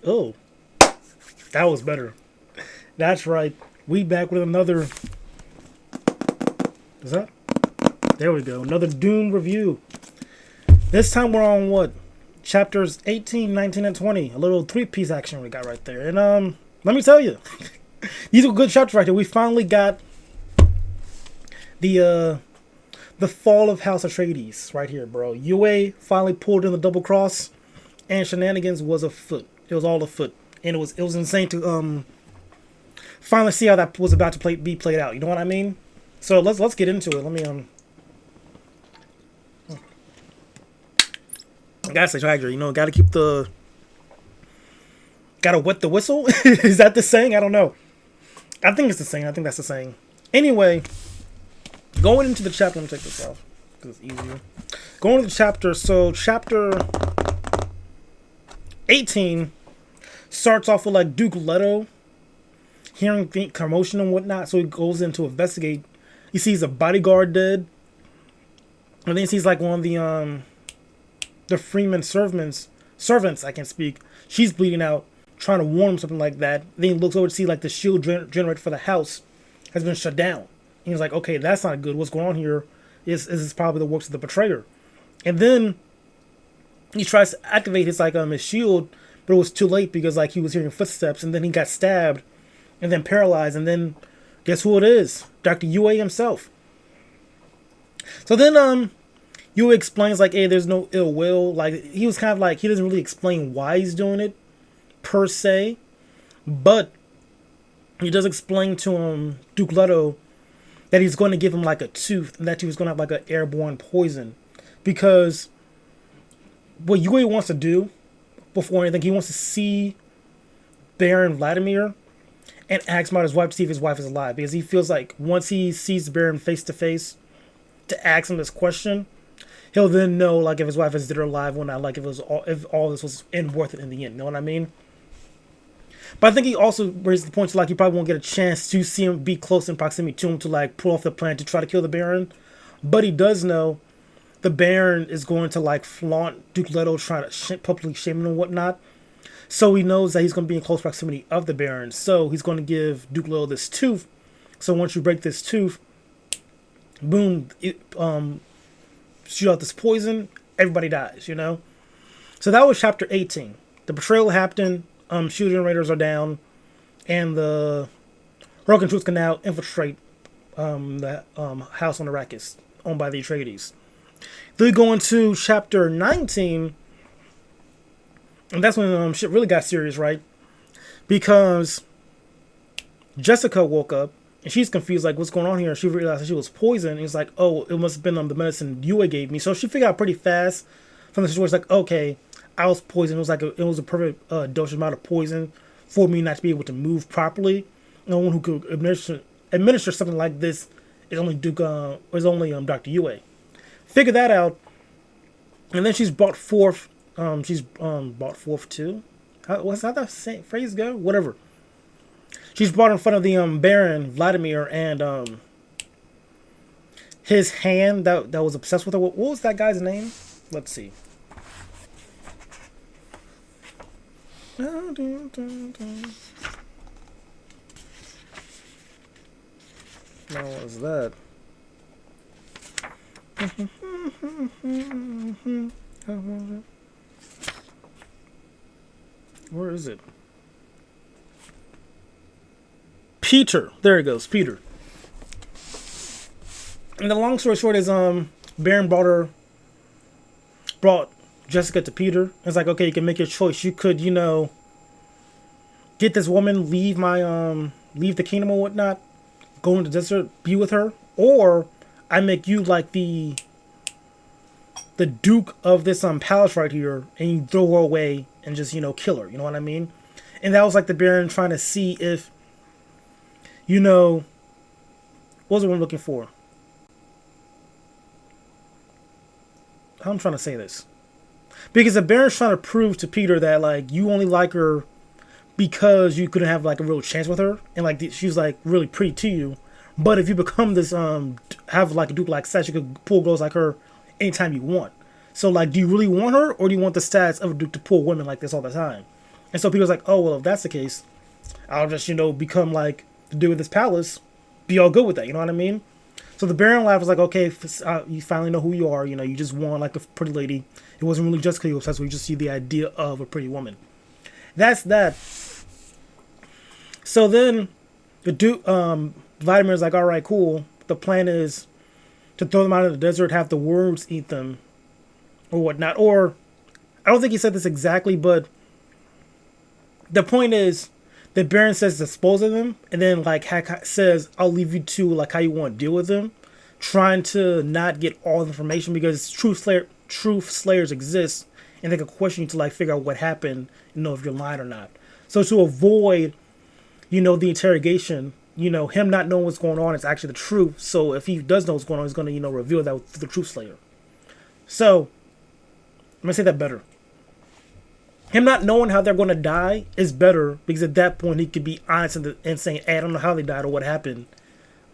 Oh, that was better. That's right. We back with another. Is that? There we go. Another Dune review. This time we're on what? Chapters 18, 19, and 20. A little three-piece action we got right there. And let me tell you, these are good chapters right there. We finally got the fall of House Atreides right here, bro. Yue finally pulled in the double cross, and shenanigans was afoot. It was all afoot, and it was insane to finally see how that was about to be played out. You know what I mean? So let's get into it. Let me I gotta say, Tiger, gotta keep gotta wet the whistle. Is that the saying? I don't know. I think it's the saying. I think that's the saying. Anyway, going into the chapter. Let me take this off because it's easier. Going into the chapter. So chapter 18 starts off with like Duke Leto hearing commotion and whatnot. So he goes in to investigate. He sees a bodyguard dead, and then he sees like one of the Freeman servants. I can speak. She's bleeding out, trying to warn him something like that. Then he looks over to see like the shield generator for the house has been shut down. And he's like, okay, that's not good. What's going on here? Is this probably the works of the betrayer? And then he tries to activate his shield, but it was too late because like he was hearing footsteps, and then he got stabbed, and then paralyzed, and then guess who it is? Dr. Yue himself. So then Yue explains like, hey, there's no ill will. Like he was kind of like he doesn't really explain why he's doing it per se, but he does explain to Duke Leto that he's going to give him like a tooth, and that he was going to have like an airborne poison, because what Yue wants to do before anything, he wants to see Baron Vladimir and ask about his wife to see if his wife is alive, because he feels like once he sees Baron face to face to ask him this question, he'll then know like if his wife is dead or alive or not, like if all this was worth it in the end. You know what I mean? But I think he also raised the point to like he probably won't get a chance to see him, be close in proximity to him, to like pull off the plan to try to kill the Baron. But he does know the Baron is going to like flaunt Duke Leto, trying to publicly shame him and whatnot. So he knows that he's going to be in close proximity of the Baron. So he's going to give Duke Leto this tooth. So once you break this tooth, boom, shoot out this poison, everybody dies, So that was chapter 18. The betrayal happened, shield generators are down, and the Rogan troops can now infiltrate the house on Arrakis, owned by the Atreides. Then we go into chapter 19, and that's when shit really got serious, right? Because Jessica woke up, and she's confused, like, what's going on here? And she realized that she was poisoned. And it's like, oh, it must have been the medicine Yue gave me. So she figured out pretty fast from the situation, like, okay, I was poisoned. It was a perfect dosage amount of poison for me not to be able to move properly. No one who could administer something like this is only Dr. Yue. Figure that out, and then she's brought forth. She's brought forth too. What's how that phrase go? Whatever. She's brought in front of the Baron Vladimir and his hand that was obsessed with her. What was that guy's name? Let's see. What was that? Where is it? Peter. There it goes, Peter. And the long story short is Baron brought Jessica to Peter. It's like, okay, you can make your choice. You could, get this woman, leave the kingdom or whatnot, go into the desert, be with her, or I make you like the duke of this palace right here, and you throw her away and just kill her. You know what I mean? And that was like the Baron trying to see if what was the one I'm looking for? How I'm trying to say this, because the Baron's trying to prove to Peter that like you only like her because you couldn't have like a real chance with her, and like she's like really pretty to you. But if you become this have like a duke like status, you could pull girls like her anytime you want. So like, do you really want her, or do you want the stats of a duke to pull women like this all the time? And so Peter's like, oh well, if that's the case, I'll just become like the dude with this palace, be all good with that. You know what I mean? So the Baron Laugh was like, okay, you finally know who you are. You just want like a pretty lady. It wasn't really just because you were obsessed with. You just see the idea of a pretty woman. That's that. So then the dude, Vladimir's like, all right, cool. The plan is to throw them out in the desert, have the worms eat them, or whatnot. Or I don't think he said this exactly, but the point is, the Baron says dispose of them, and then like Hack says, I'll leave you to like how you want to deal with them, trying to not get all the information because truth slayers exist, and they can question you to like figure out what happened, if you're lying or not. So to avoid, the interrogation, him not knowing what's going on is actually the truth. So if he does know what's going on, he's going to reveal that to the truth slayer. So I'm gonna say that better. Him not knowing how they're going to die is better because at that point he could be honest and saying, hey, I don't know how they died or what happened.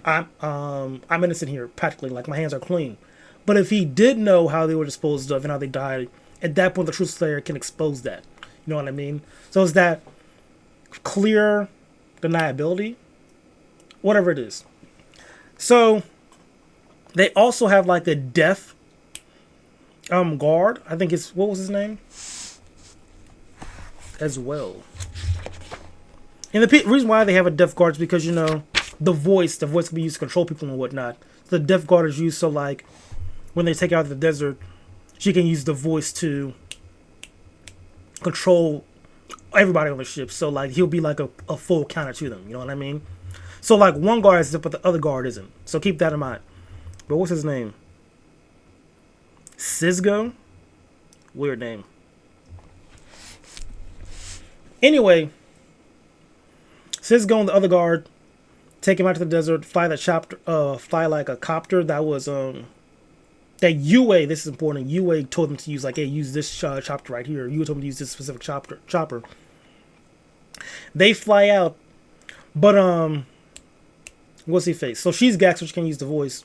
I'm innocent here, practically. Like, my hands are clean. But if he did know how they were disposed of and how they died, at that point the truth slayer can expose that. You know what I mean? So it's that clear deniability, whatever it is. So they also have like the deaf guard. I think what was his name? As well. And the reason why they have a deaf guard is because, the voice can be used to control people and whatnot. The deaf guard is used so, like, when they take her out of the desert, she can use the voice to control everybody on the ship. So, like, he'll be like a full counter to them. You know what I mean? So, like, one guard is, but the other guard isn't. So keep that in mind. But what's his name? Czigo? Weird name. Anyway, Czigo and the other guard take him out to the desert, fly like a copter that was that Yue. This is important. Yue told them to use like, hey, use this chopper right here. Yue told them to use this specific chopper. They fly out, but what's he face? So she's gagged, so she can't use the voice.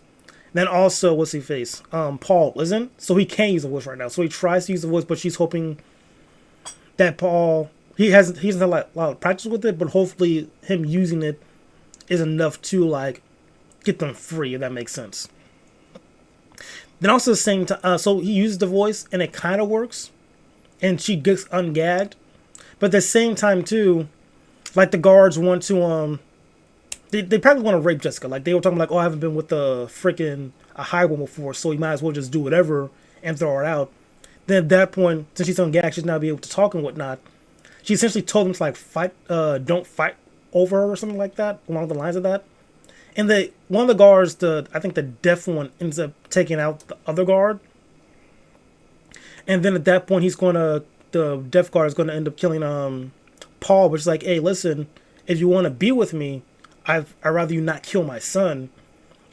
Then also, what's he face? Paul isn't, so he can't use the voice right now. So he tries to use the voice, but she's hoping that Paul. He hasn't had a lot of practice with it, but hopefully him using it is enough to like get them free, if that makes sense. Then also the same time, so he uses the voice and it kind of works, and she gets ungagged. But at the same time too, like the guards want to they probably want to rape Jessica. Like they were talking like, oh, I haven't been with a high one before, so you might as well just do whatever and throw her out. Then at that point, since she's ungagged, she's not be able to talk and whatnot. She essentially told them to like fight, don't fight over her or something like that, along the lines of that. And one of the guards, I think the deaf one, ends up taking out the other guard. And then at that point, the deaf guard is gonna end up killing Paul, which is like, hey, listen, if you want to be with me, I'd rather you not kill my son.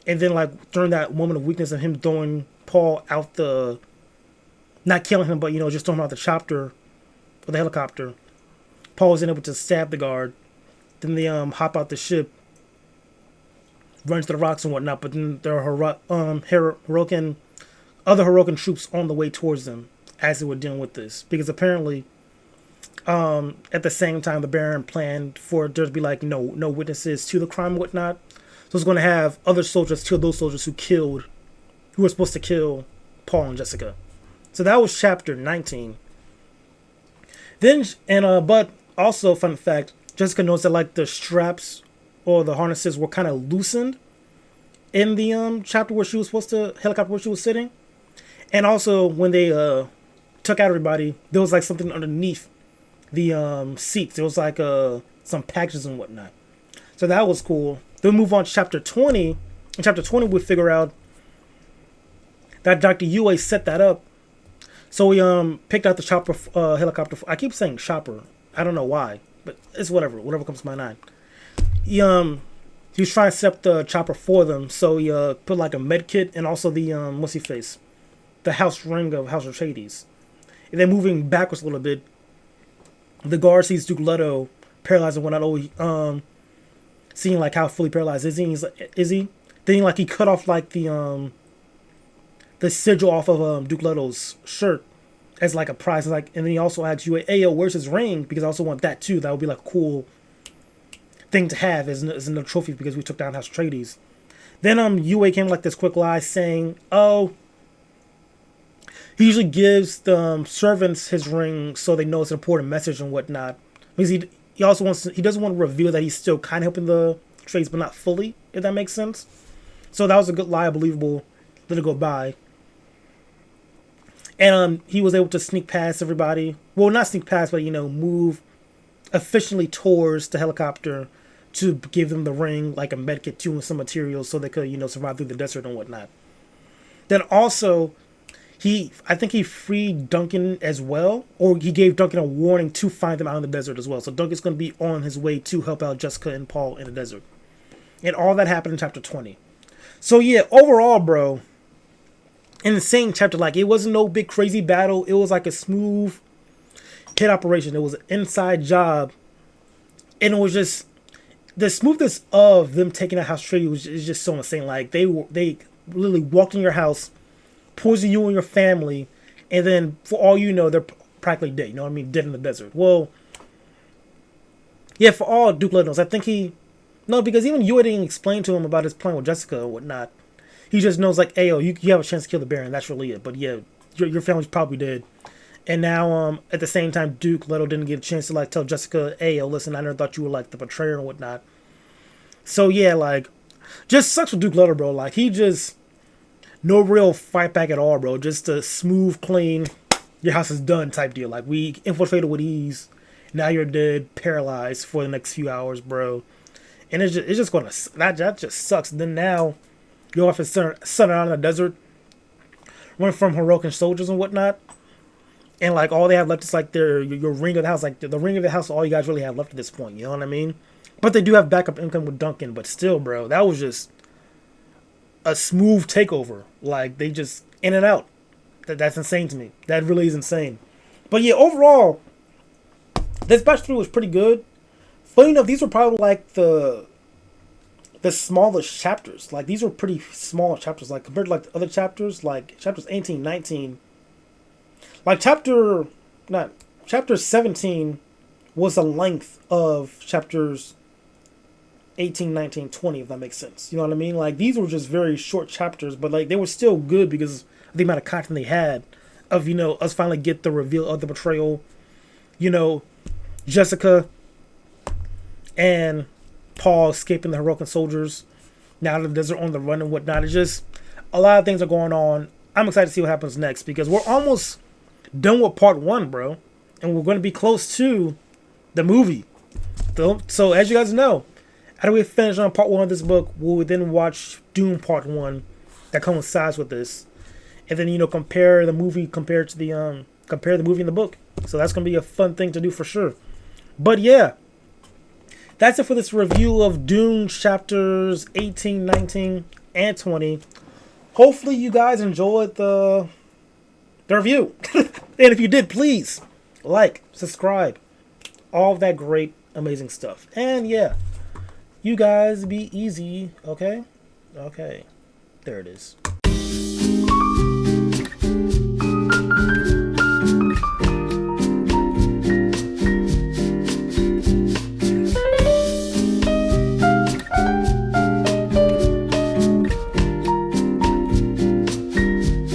And then like during that moment of weakness of him throwing Paul out not killing him, but just throwing him out the chopper or the helicopter. Paul was able to stab the guard. Then they hop out the ship, run to the rocks and whatnot. But then there are other Hirokan troops on the way towards them as they were dealing with this. Because apparently, at the same time, the Baron planned for there to be like no witnesses to the crime and whatnot. So it's going to have other soldiers kill those soldiers who were supposed to kill Paul and Jessica. So that was chapter 19. Then but also fun fact, Jessica knows that like the straps or the harnesses were kind of loosened in the chapter where she was helicopter where she was sitting, and also when they took out everybody, there was like something underneath the seats. There was like some packages and whatnot. So that was cool. Then we move on to chapter 20. In chapter 20, we figure out that Dr. Yue set that up. So we picked out the helicopter. I keep saying chopper. I don't know why, but it's whatever comes to my mind. He was trying to set up the chopper for them. So he put like a med kit and also the the house ring of House Atreides. And then moving backwards a little bit, the guard sees Duke Leto paralyzed and whatnot. Seeing like how fully paralyzed is he? Is he? Then like he cut off like the sigil off of Duke Leto's shirt as like a prize. Like, and then he also asks Yue, "Hey, yo, where's his ring?" Because I also want that too. That would be like a cool thing to have as a trophy because we took down House Atreides. Then Yue came like this quick lie saying, "Oh, he usually gives the servants his ring so they know it's an important message and whatnot." Because he also he doesn't want to reveal that he's still kind of helping the trades, but not fully. If that makes sense. So that was a good lie, believable. Let it go by. And he was able to sneak past everybody. Well, not sneak past, but move efficiently towards the helicopter to give them the ring, like a medkit too, and some materials so they could, survive through the desert and whatnot. Then also, I think he freed Duncan as well, or he gave Duncan a warning to find them out in the desert as well. So Duncan's going to be on his way to help out Jessica and Paul in the desert. And all that happened in chapter 20. So yeah, overall, bro, insane chapter. Like, it wasn't no big crazy battle. It was like a smooth hit operation. It was an inside job. And it was just, the smoothness of them taking out House Atreides is just so insane. Like, they literally walked in your house, poisoned you and your family, and then for all you know, they're practically dead. You know what I mean? Dead in the desert. Well, yeah, for all Duke Leto knows, I think no, because even you didn't explain to him about his plan with Jessica and whatnot. He just knows, like, hey, yo, you have a chance to kill the Baron. That's really it. But yeah, your family's probably dead. And now, at the same time, Duke Leto didn't get a chance to, like, tell Jessica, hey, yo, listen, I never thought you were, like, the betrayer and whatnot. So yeah, like, just sucks with Duke Leto, bro. Like, he just, no real fight back at all, bro. Just a smooth, clean, your house is done type deal. Like, we infiltrated with ease. Now you're dead, paralyzed for the next few hours, bro. And it's just gonna, that just sucks. And then now, your wife is sunning out in the desert, running from heroic soldiers and whatnot. And like, all they have left is like your ring of the house. Like, the ring of the house, all you guys really have left at this point. You know what I mean? But they do have backup income with Duncan. But still, bro, that was just a smooth takeover. Like, they just in and out. That's insane to me. That really is insane. But yeah, overall, this batch 3 was pretty good. Funny enough, these were probably like the smallest chapters. Like, these were pretty small chapters. Like, compared to like the other chapters, like chapters 18, 19. Like, chapter 17 was the length of chapters 18, 19, 20, if that makes sense. You know what I mean? Like, these were just very short chapters, but like, they were still good because of the amount of content they had of, us finally get the reveal of the betrayal. Jessica and Paul escaping the heroic soldiers now that the desert on the run and whatnot. It's just a lot of things are going on. I'm excited to see what happens next because we're almost done with part 1, bro, and we're going to be close to the movie. So as you guys know, after we finish on part 1 of this book, we'll then watch Dune part 1 that coincides with this, and then compare the movie and the book. So that's going to be a fun thing to do for sure. But yeah, that's it for this review of Dune chapters 18, 19, and 20. Hopefully you guys enjoyed the review. And if you did, please like, subscribe, all of that great, amazing stuff. And yeah, you guys be easy, okay? Okay, there it is.